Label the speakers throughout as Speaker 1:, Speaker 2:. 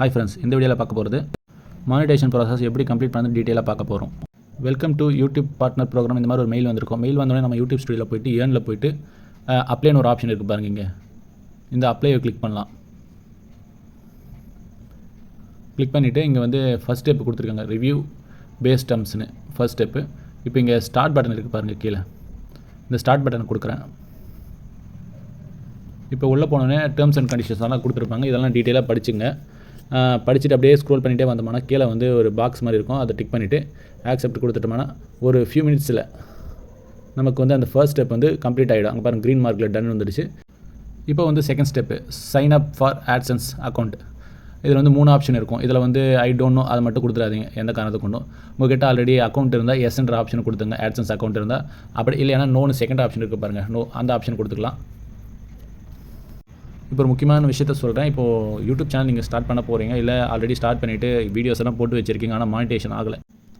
Speaker 1: Hi friends, இந்த வீடியோவில் பார்க்க போகிறது மானிட்டேஷன் ப்ராசஸ் எப்படி கம்ப்ளீட் பண்ணி டீட்டெயிலாக பார்க்க போகிறோம். Welcome to YouTube partner program. இந்த மாதிரி ஒரு மெயில் வந்திருக்கும். மெயில் வந்தோடனே நம்ம யூடியூப் ஸ்டுடியோவில் போய்ட்டு ஏர்னில் போய்ட்டு அப்ளைன்னு ஒரு ஆப்ஷன் இருக்குது பாருங்க. இங்கே இந்த அப்ளையை கிளிக் பண்ணலாம். கிளிக் பண்ணிவிட்டு இங்கே வந்து ஃபஸ்ட் ஸ்டெப் கொடுத்துருக்காங்க, ரிவ்யூ பேஸ் டர்ம்ஸ்னு ஃபஸ்ட் ஸ்டெப்பு. இப்போ இங்கே ஸ்டார்ட் பட்டன் இருக்குது பாருங்கள், கீழே இந்த ஸ்டார்ட் பட்டன் கொடுக்குறேன். இப்போ உள்ளே போனோடனே டேர்ம்ஸ் அண்ட் கண்டிஷன்ஸ் எல்லாம் கொடுத்துருப்பாங்க. இதெல்லாம் டீட்டெயிலாக படிச்சுங்க. படிச்சுட்டு அப்படியே ஸ்க்ரோல் பண்ணிகிட்டே வந்தோம்னா கீழே வந்து ஒரு பாக்ஸ் மாதிரி இருக்கும். அதை டிக் பண்ணிவிட்டு ஆக்செப்ட் கொடுத்துட்டோம்னா ஒரு ஃபியூ மினிட்ஸில் நமக்கு வந்து அந்த ஃபர்ஸ்ட் ஸ்டெப் வந்து கம்ப்ளீட் ஆகிடும். அங்கே பாருங்கள் க்ரீன் மார்க்கில் டன் வந்துடுச்சு. இப்போ வந்து second step sign up for AdSense account. இதில் வந்து 3 ஆப்ஷன் இருக்கும். இதில் வந்து ஐ டோன்ட் நோ அதை மட்டும் கொடுத்துடாதீங்க எந்த காரணத்தை கொண்டும். உங்கள்கிட்ட ஆல்ரெடி அக்கௌண்ட் இருந்தால் எஸ்ன்ற ஆப்ஷன் கொடுத்துங்க, ஆட்சன்ஸ் அக்கௌண்ட் இருந்தால். அப்படி இல்லைன்னா நோன்னு செகண்ட் ஆப்ஷன் இருக்குது பாருங்கள், நோ அந்த ஆப்ஷன் கொடுத்துக்கலாம். இப்போ ஒரு முக்கியமான விஷயத்த சொல்கிறேன். இப்போது யூடியூப் சேனல் நீங்கள் ஸ்டார்ட் பண்ண போகிறீங்க, இல்லை ஆல்ரெடி ஸ்டார்ட் பண்ணிவிட்டு வீடியோஸ் எல்லாம் போட்டு வச்சிருக்கீங்க, ஆனால் மானிட்டேஷன் ஆகலை.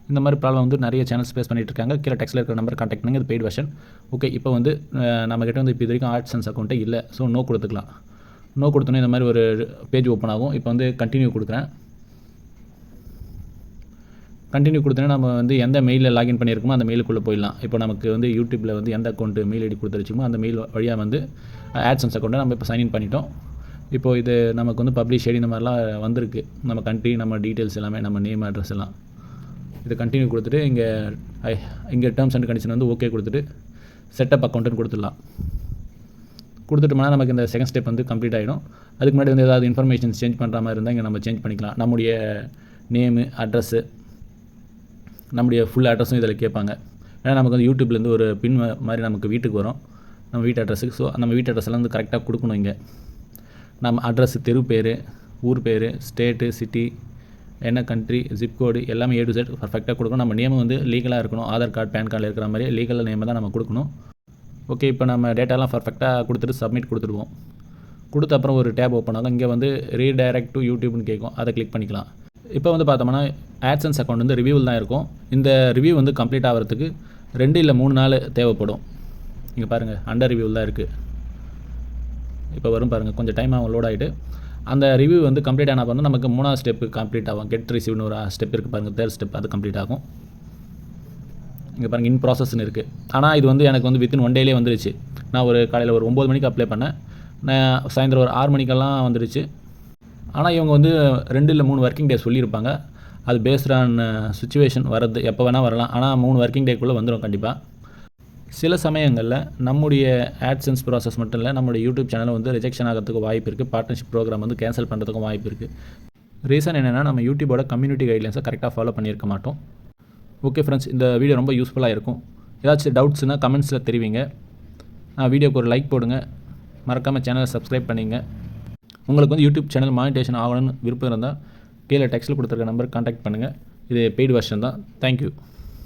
Speaker 1: இந்த மாதிரி ப்ராப்ளம் வந்து நிறைய சேனல்ஸ் ஃபேஸ் பண்ணிட்டு இருக்காங்க. கீழே டெக்ஸ்ட்டில் இருக்கிற நம்பர் கான்டாக்ட் பண்ணுங்கள். இது பெய்ட் வெர்ஷன். ஓகே, இப்போ வந்து நம்மக்கிட்ட வந்து இப்போ இது வரைக்கும் ஆட்சன்ஸ் அக்கௌண்ட்டே இல்லை. ஸோ நோ கொடுத்துக்கலாம். நோ கொடுத்தோன்னே இந்த மாதிரி ஒரு பேஜ் ஓப்பன் ஆகும். இப்போ வந்து கண்டினியூ கொடுக்குறேன். கண்டினியூ கொடுத்தோன்னா நம்ம வந்து எந்த மெயிலில் லாகின் பண்ணியிருக்கோமோ அந்த மெயிலுக்குள்ளே போயிடலாம். இப்போ நமக்கு வந்து யூடியூப்பில் வந்து எந்த அக்கௌண்ட்டு மெயில் ஐடி கொடுத்துருச்சுமோ அந்த மெயில் வழியாக வந்து ஆட்சன்ஸ் அக்கௌண்ட்டை நம்ம இப்போ சைன்இன் பண்ணிட்டோம். இப்போது இது நமக்கு வந்து பப்ளிஷ் ஐடி இந்த மாதிரிலாம் வந்திருக்கு. நம்ம கண்ட்ரி, நம்ம டீட்டெயில்ஸ் எல்லாமே, நம்ம நேம், அட்ரஸ் எல்லாம். இது கண்டினியூ கொடுத்துட்டு இங்கே டேர்ம்ஸ் அண்ட் கண்டிஷன் வந்து ஓகே கொடுத்துட்டு செட்டப் அக்கௌண்ட்டுன்னு கொடுத்துடலாம். கொடுத்துட்டோம்னா நமக்கு இந்த செகண்ட் ஸ்டெப் வந்து கம்ப்ளீட் ஆகிடும். அதுக்கு முன்னாடி வந்து ஏதாவது இன்ஃபர்மேஷன் சேஞ்ச் பண்ணுற மாதிரி இருந்தால் இங்கே நம்ம சேஞ்ச் பண்ணிக்கலாம். நம்முடைய நேமு, அட்ரஸ்ஸு, நம்முடைய ஃபுல் அட்ரஸும் இதில் கேட்பாங்க. ஏன்னா நமக்கு வந்து யூடியூப்லேருந்து ஒரு பின் மாதிரி நமக்கு வீட்டுக்கு வரும், நம்ம வீட்டு அட்ரஸுக்கு. ஸோ நம்ம வீட்டு அட்ரஸ்லாம் வந்து கரெக்டாக கொடுக்கணும். இங்கே நம்ம அட்ரஸ், தெரு பேர், ஊர் பேர், ஸ்டேட்டு, சிட்டி, என்ன கண்ட்ரி, ஜிப்கோடு எல்லாமே A to Z பர்ஃபெக்டாக கொடுக்கணும். நம்ம நேம் வந்து லீகலாக இருக்கணும். ஆதார் கார்டு, பேன் கார்டில் இருக்கிற மாதிரி லீகல் நேமை தான் நம்ம கொடுக்கணும். ஓகே, இப்போ நம்ம டேட்டாலாம் பர்ஃபெக்டாக கொடுத்துட்டு சப்மிட் கொடுத்துடுவோம். கொடுத்த அப்புறம் ஒரு டேப் ஓப்பன் ஆகும். இங்கே வந்து ரீடைரக்ட் டு யூடியூப்னு கேட்கும். அதை கிளிக் பண்ணிக்கலாம். இப்போ வந்து பார்த்தோம்னா ஆட்சன்ஸ் அக்கௌண்ட் வந்து ரிவ்யூவில் தான் இருக்கும். இந்த ரிவ்யூ வந்து கம்ப்ளீட் ஆகிறதுக்கு 2 இல்லை 3 நாள் தேவைப்படும். இங்கே பாருங்கள் அண்டர் ரிவ்யூவில் தான் இருக்குது. இப்போ வரும் பாருங்கள், கொஞ்சம் டைம் ஆகும், லோட் ஆகிட்டு. அந்த ரிவ்யூ வந்து கம்ப்ளீட் ஆனால் வந்து நமக்கு 3ஆவது ஸ்டெப்பு கம்ப்ளீட் ஆகும். கெட் ரிசீவ்னு ஒரு ஸ்டெப் இருக்குது பாருங்கள், 3rd ஸ்டெப், அது கம்ப்ளீட் ஆகும். இங்கே பாருங்கள் இன் ப்ராசஸ்ன்னு இருக்குது. ஆனால் இது வந்து எனக்கு வந்து வித்தின் 1 டேலே வந்துருச்சு. நான் ஒரு காலையில் ஒரு 9 மணிக்கு அப்ளை பண்ணேன், நான் சாயந்தரம் ஒரு 6 மணிக்கெல்லாம் வந்துருச்சு. ஆனால் இவங்க வந்து 2 இல்லை 3 ஒர்க்கிங் டே சொல்லியிருப்பாங்க. அது பேஸ்ட் ஆன் சுச்சுவேஷன் வரது எப்போ வேணால் வரலாம். ஆனால் 3 ஒர்க்கிங் டேக்குள்ளே வந்துடும் கண்டிப்பாக. சில சமயங்களில் நம்முடைய ஆட்சன்ஸ் ப்ராசஸ் மட்டும் இல்லை, நம்முடைய யூடியூப் சேனல் வந்து ரிஜெக்ஷன் ஆகிறதுக்கு வாய்ப்பு இருக்குது. பார்ட்னர்ஷிப் ப்ரோக்ராம் வந்து கேன்சல் பண்ணுறதுக்கும் வாய்ப்பு இருக்குது. ரீசன் என்னென்னா, நம்ம யூடியூபோட கம்யூனிட்டி கைட்லைன்ஸை கரெக்டாக ஃபாலோ பண்ணியிருக்க மாட்டோம். ஓகே ஃப்ரெண்ட்ஸ், இந்த வீடியோ ரொம்ப யூஸ்ஃபுல்லாக இருக்கும். ஏதாச்சும் டவுட்ஸ்னால் கமெண்ட்ஸில் தெரிவிங்க. வீடியோக்கு ஒரு லைக் போடுங்க. மறக்காமல் சேனலை சப்ஸ்கிரைப் பண்ணிங்க. உங்களுக்கு வந்து யூடியூப் சேனல் மானிட்டேஷன் ஆகணும்னு விருப்பம் இருந்தால் கீழே டெக்ஸ்ட்டில் கொடுத்துருக்க நம்பருக்கு கான்டாக்ட் பண்ணுங்கள். இது பெய்டு வெர்ஷன் தான். தேங்க்யூ.